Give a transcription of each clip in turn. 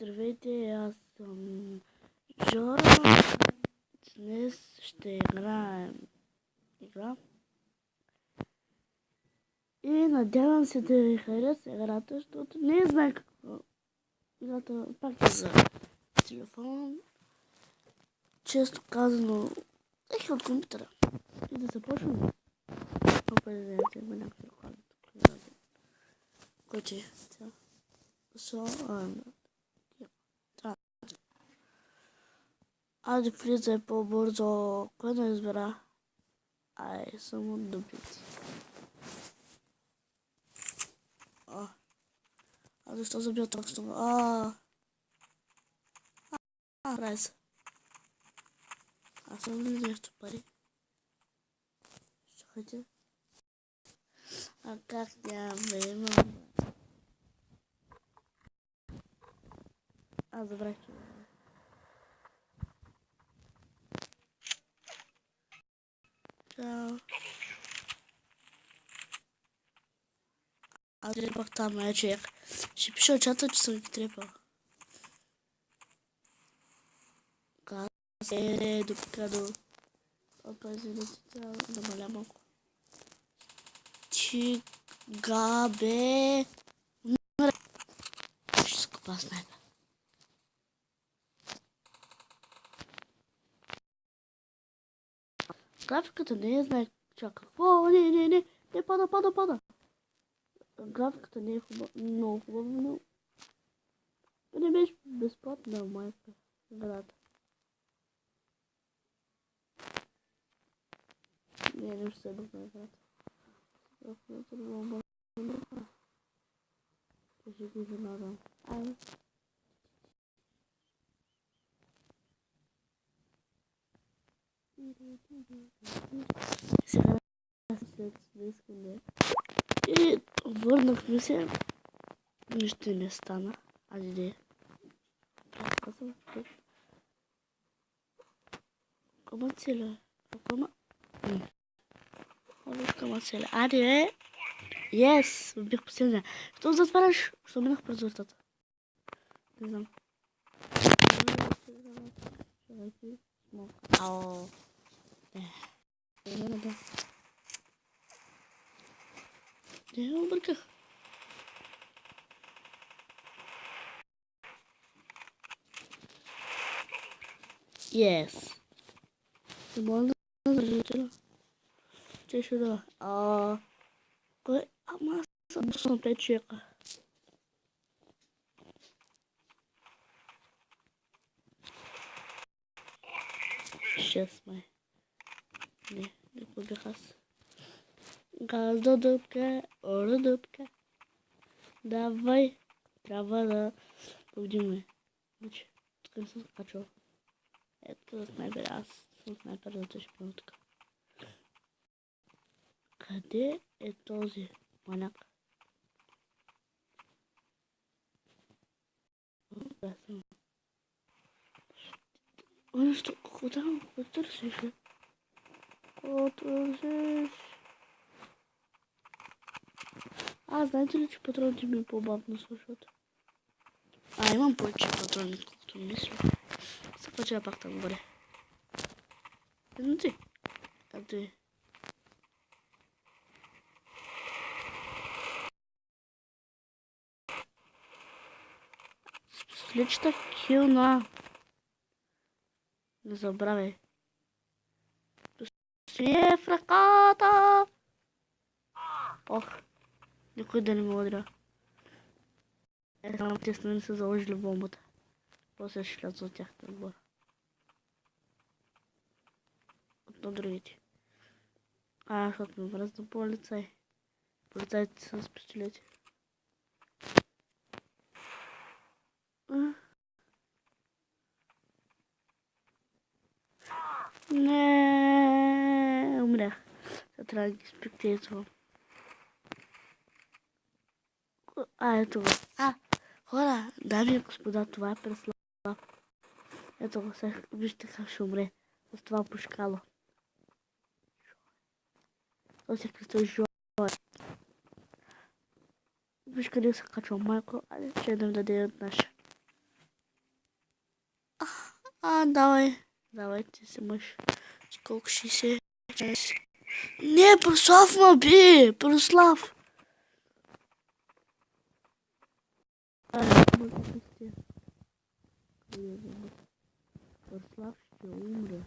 Здравейте, аз съм Жора. Днес ще играем игра. И надявам се да ви хареса играта, защото не знам какво. Играта пак е за телефон. Често казано, ех от компютъра. И да започваме. Определете има някакви хора тук. Който е? Айде влизай по-бързо. Кой да избера? Ай, само дупици. Защо забил толкова? Райс. Аз съм ли нещо пари? Чакайте. Как няма имам? Забравих, че чао. Трепах там моя човек. Ще пиша в чата, че съм ги трепал. Как се допикадо. Опазилите трябва да намаля малко. Чигабе. Ще скупа снайпер. Графиката не е знае. Чакай. Не, пада. Графиката не е много хубава, но не беше безплатна майка играта. Не ще се бъдна играта. Ще го изненадам. Сега след 10 секунди. И върнахме се. Нищо не стана. Айде. Кома целя? Кома целя? Айде. Yes! Бих последния. Що затваряш? Що минах през вратата? Не знам. Ау. Не, обърках. Yes. Не мога да зажителя. Че ще да. Кой? Ама аз съм 5 човека. Шест май. Не побех аз. Газ до дупка, оро дупка. Давай. Трябва да победим. Значи, тук не съм качвал. Ето за снайпер. Аз съм снайпер за тъжи минутка. Къде е този маняк? Нещо, куда го търсиш? Какво търсиш? Знаете ли, че патроните ми по-бавно свършват? Имам повече патрони, колкото мисля. Се почва пак там горе. Едноти. Къде? Пистолетчета кил на... Не забравяй. Пистолет в ръката! Ох, никой да не ме удря. Само тесно не са заложили бомбата. После ще сляза от тях отбор. От другите. Защото ме връзна полицай. Полицайите са с пистолети. Не, умрях. Сега трябва да ги спектейтвам. Ето го. Хора, дами и господа, това е Преслав. Ето го, сега вижте как ще умре. С това пушкало. То се кръста Жора. Виж къде се качва майко. Айде, ще да даде от наша. Давай. Давай, ти си мъж. Колко 60? Не, Прослав ма би! Прослав! Прослав ще умре.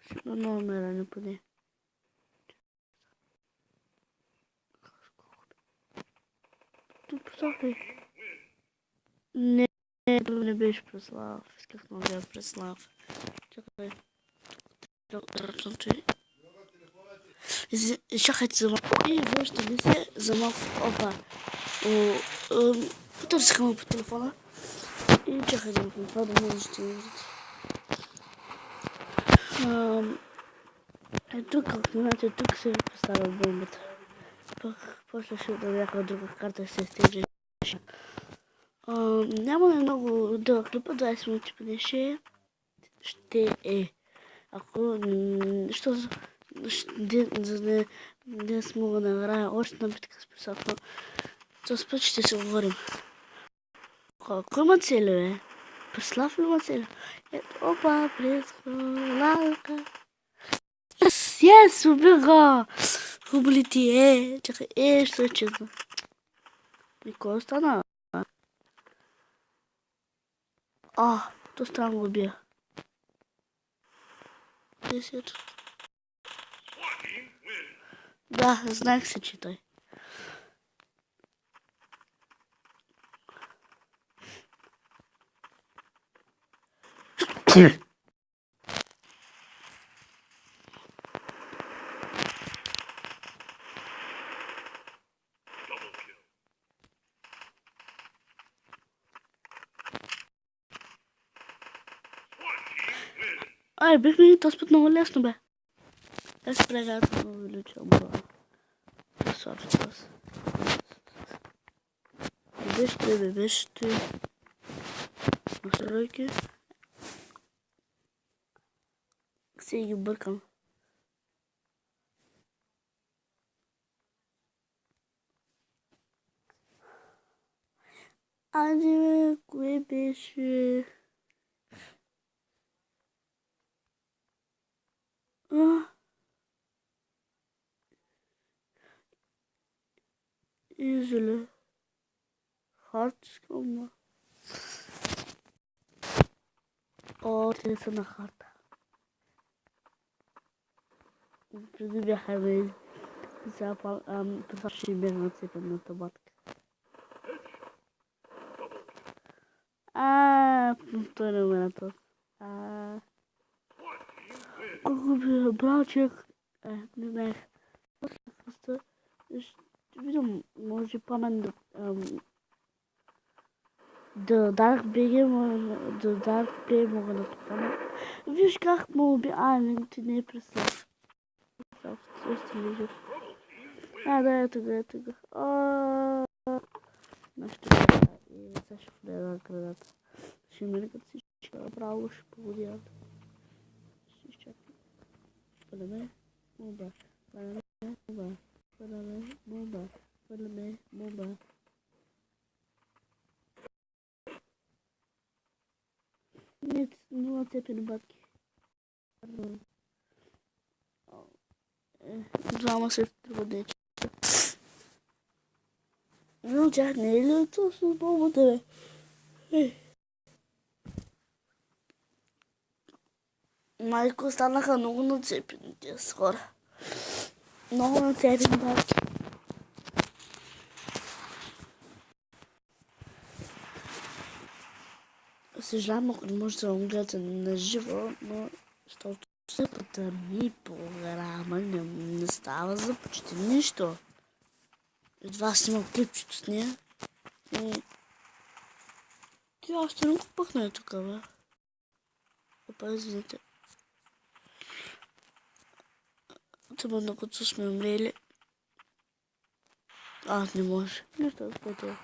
Ще има номера поне. Тут Прослав ли? Не, не беше Прослав. Исках да бях Прослав. Чакай. Чакайте за малко. И връща ли се за малко. Опа. Потърсиха му по телефона. И чакай да му това да може да видите. Тук, знаете, тук се поставя бомбата. Пък почваше да някаква друга карта се стигне. Няма много дълъг клипа, 20 минути поне ще е. Ако за да не смога да играя още на битка с Прослав, но този път ще се говорим. Кой има цели, бе? Прослав ли има цели? Опа, предхвалалка. Yes, убих го! Хубаво ли ти чакай, що е честно. И кой остана? То странно го бия. 10. Да, знаех се, че той. Бихме и този път много лесно, бе. Аз прегата много увеличам броя. Собственост. Беше ти. Настройки. Сега ги бъркам. Бе, кое беше? Изоле. Хард искам. Те са на харта. Преди бяха бе. Сега това ще бе нацепен на табатка. Той не ме на този. Колко би брал човек? Не знаех. Просто ще видим, може памен да дадах беге, да дадах плей мога да това. Виж как му би, ти не е Прослав. Ще виждаш. Да, ето го. Нашето и сега ще влезе на градата. Ще мине като всички, право ще погодят. Ще изчакам. Хвърляме бомба. Хвърляме бомба. Нет, ну цепи на батки. Двама се трудничи. Но тях не е ли то с бомбата, бе? Майко останаха много нацепени тези хора. Много нацепени батки. Съжалявам, ако не може да го гледате на живо, но защото съпата ми програма не става за почти нищо. Едва снимам клипчето с нея. И тя още не го пъхна тук, бе. Опа, извините. Това докато сме умрели. Не може. Нищо, каквото е.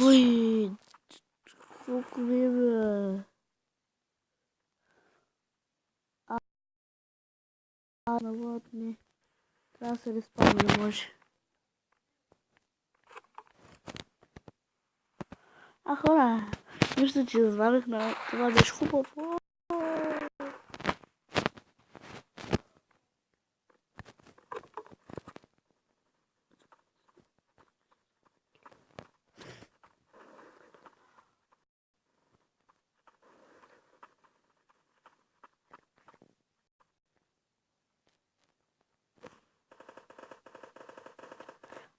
Ой, колко време. Вот не. Трябва да се респавна, не може. Хора, нищо, че заварих на това беше хубаво.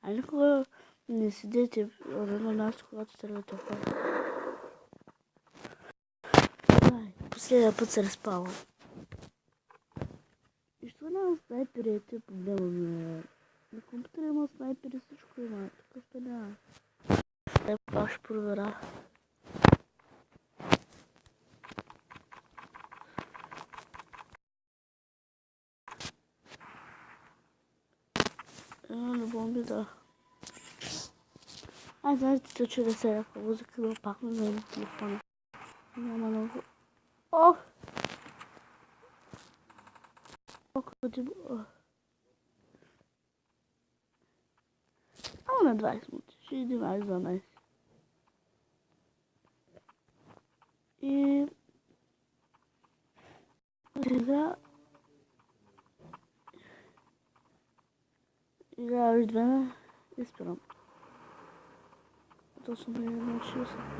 А никога не седете на нас, когато тръгвате в път. Последния път се разпава. И що няма снайперите, проблема ми е. На компютъра има снайпери, всичко има. Тук ще няма. Пак ще проверя. Не бомби, да. Знаете, че чудя сега, музика да пахне на телефона. Няма много. Ох! Ама на 20 минути. Ще идем 12. И... Сега... Играя още две и спирам. Точно ме научил се в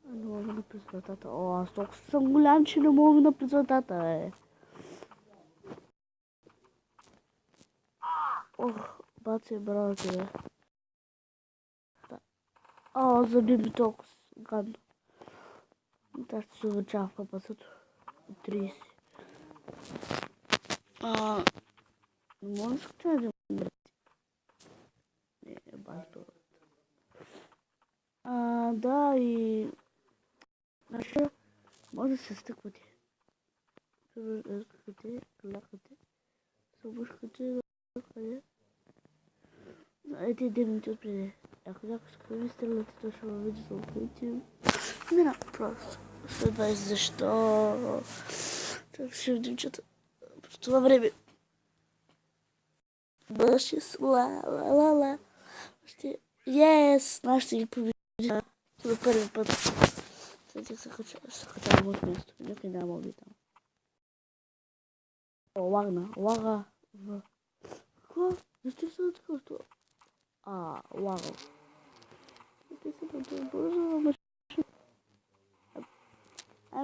не мога да през вратата. Аз толкова съм голям, че не мога да през вратата, бе. Баци, браво ти, бе. Заби ми толкова гадно. Та ще се увеличава в пъпъсъто. 30. Не можеш да да умрете. Не, баш това. Да, и... може да се стъквате. Скакате, клякате, събушкате, къде. Ете 1 минути отпреди. Ако някой с ви стрелите, то ще ме види за опитим. Не, просто. След 20 защо? Так ще видим, че по това време. Бъдеше ла. Ще... Yes! Аз ще ги победя. За първи път. Сега се качавам от място. Някой няма оби там. Лага. Какво? Защо се такова това? Лага. Ти се бързо машина.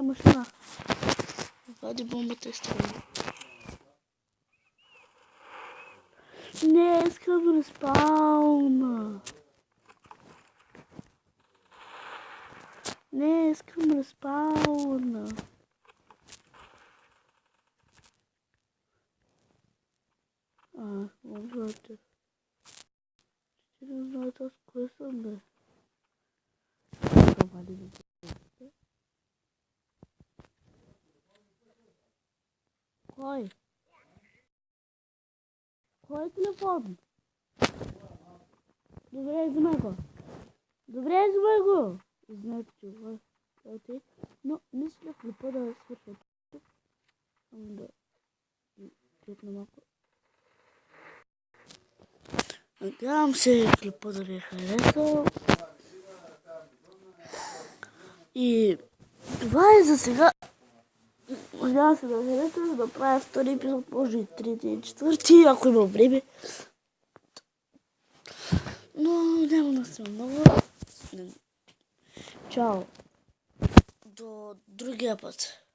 Машина. Вади бомбата и страна. Не, искам да респауна. Не, искам да респауна. Можете. Ще не знаете аз кое съм, бе. Кой? Кой е телефон? Добре, взимай го. Знаете, че го е. Но мисля клипа да свършва тук. Само да клипна малко. Надявам се клипа да ви е харесал. И това е за сега. Надявам се да ви харесал, за да правя втори епизод, може и трети и четвърти, ако има време. Но няма да сме много. Чао. До другия път.